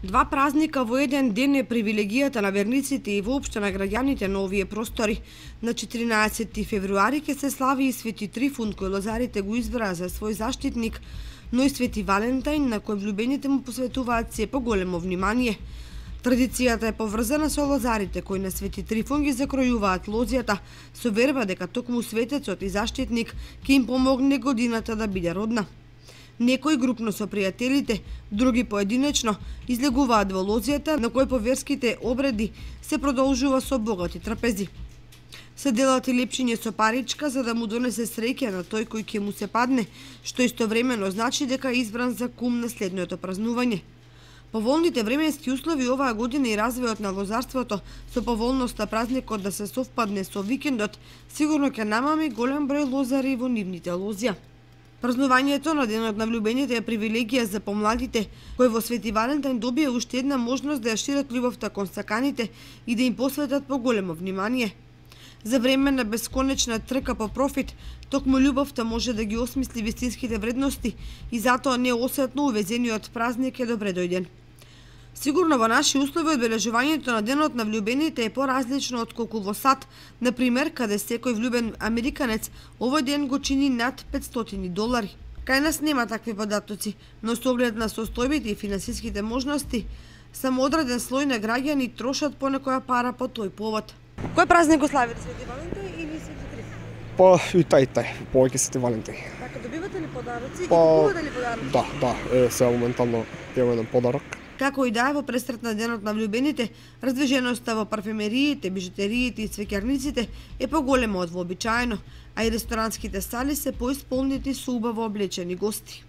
Два празника во еден ден е привилегијата на верниците и воопшто на граѓаните на овие простори. На 14 февруари ќе се слави и Свети Трифун, кој лозарите го избра за свој заштитник, но и Свети Валентајн, на кој влюбените му посветуваат се поголемо внимание. Традицијата е поврзана со лозарите, кои на Свети Трифун ги закројуваат лозјата, со верба дека токму светецот и заштитник ќе им помогне годината да биде родна. Некои групно со пријателите, други поединечно, излегуваат во лозјата, на кој по верските обреди се продолжува со богати трапези. Се делат и лепшиње со паричка за да му донесе среќа на тој кој ќе му се падне, што истовремено значи дека е избран за кум на следното празнување. Поволните временски услови оваа година и развојот на лозарството со поволноста празникот да се совпадне со викендот, сигурно ќе намами голем број лозари во нивните лозја. Празнувањето на денот на влюбените е привилегија за помладите, кои во Свети Валентајн добија уште една можност да ја шират љубовта кон саканите и да им посветат поголемо внимание. За време на бесконечна трка по профит, токму љубовта може да ги осмисли вистинските вредности и затоа неосетно увезениот празник е добре дојден. Сигурно во наши услови одбележувањето на денот на влюбените е поразлично отколку во САД, например, каде секој влюбен американец овој ден го чини над $500. Кај нас нема такви податоци, но со оглед на состојбите и финансиските можности, само одреден слој на граѓани трошат по некоја пара по тој повод. Кој празник го славите, Свети Валентај или Свети Трифун? Па и тај, повеќе Свети Валентај. Така, добивате ли подароци и купувате ли подароци? Да, сега моментално имам еден подарок. Како и да е во пресрет на денот на влюбените, раздвиженоста во парфемериите, бижутериите и цвеќарниците е поголема од вообичаено, а и ресторанските сали се поисполнети со убаво облечени гости.